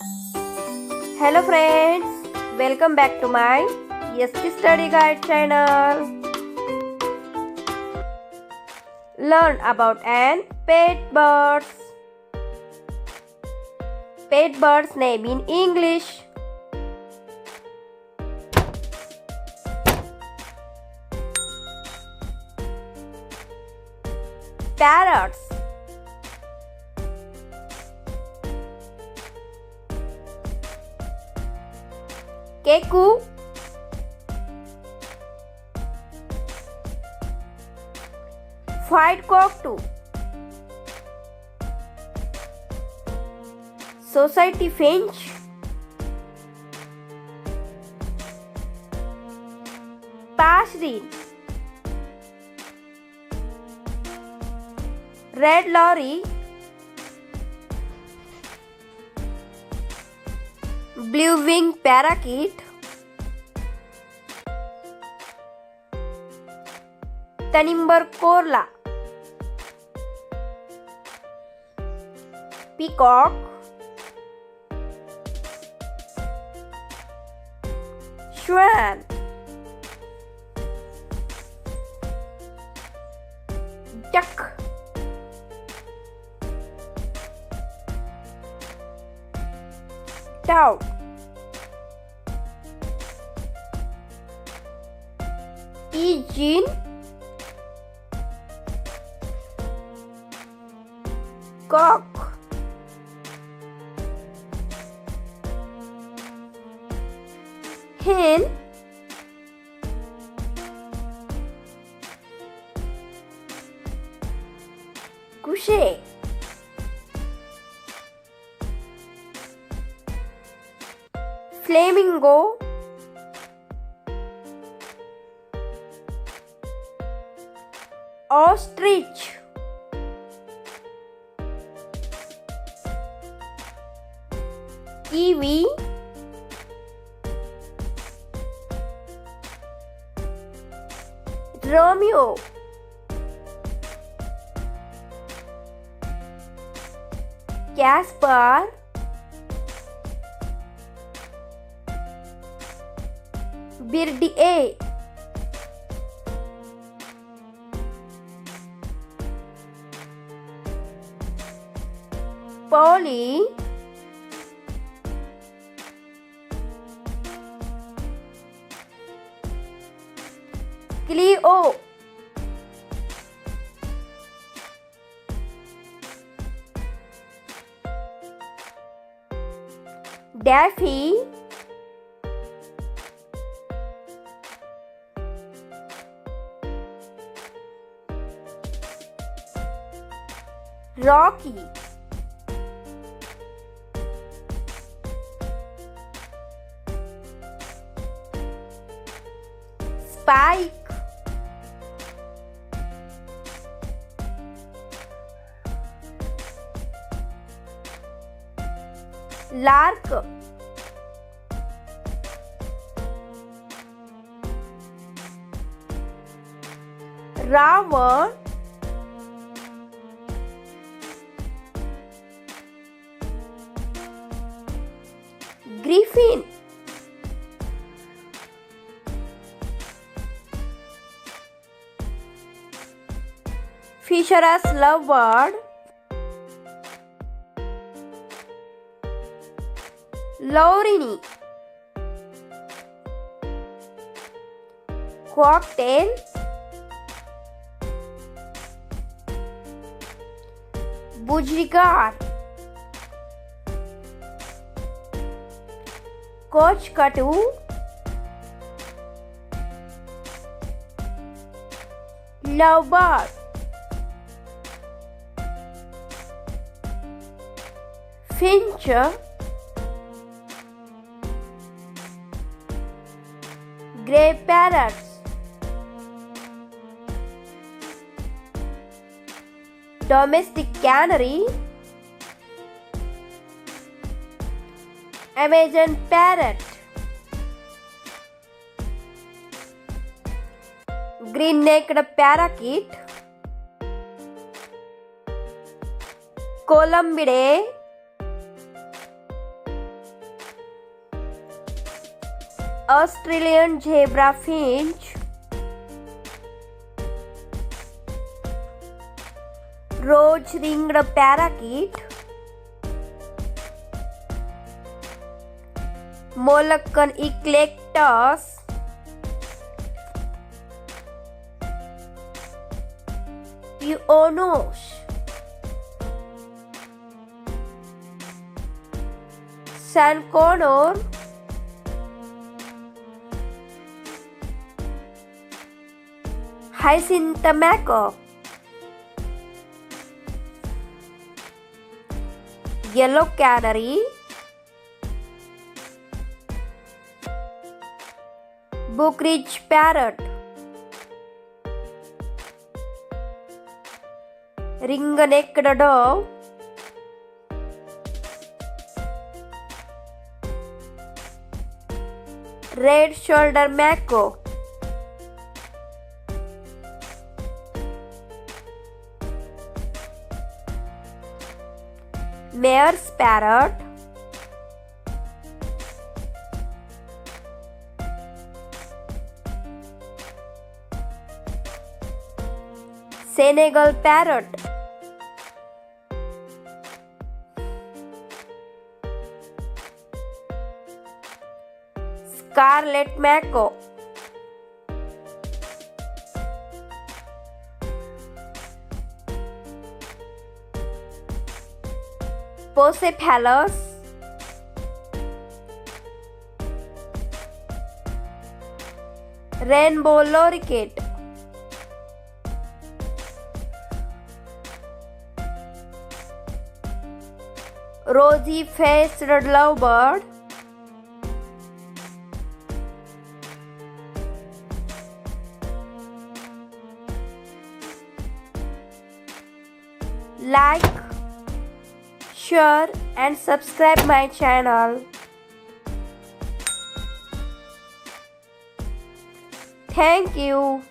Hello friends, welcome back to my ST Study Guide channel. Learn about an pet birds. Pet birds name in English. Parrots. Coco, white cockatoo, society finch, passerine, red lorry, blue-winged parakeet, Tanimbar corla, peacock, swan, duck, dove, pigeon, cock, hen, goose, flamingo, ostrich, kiwi, Romeo, Casper, Birdie, Polly, Cleo, Daffy, Rocky, Spike, lark, raven, griffin, Fisher's lovebird, Laurini, Cockatiel, Budgerigar, Cockatoo, Lovebird, finch, grey parrots, domestic canary, Amazon parrot, green-necked parakeet, Columbidae, Australian zebra finch, rose-ringed parakeet, Moluccan eclectus, Peonos, Sanconor, Hyacinth Macaw, yellow canary, Budgerigar parrot, ring-necked dove, red-shouldered macaw, mare's parrot, Senegal parrot, scarlet macaw, Pocephalus, rainbow lorikeet, rosy-faced lovebird, like, share and subscribe my channel. Thank you.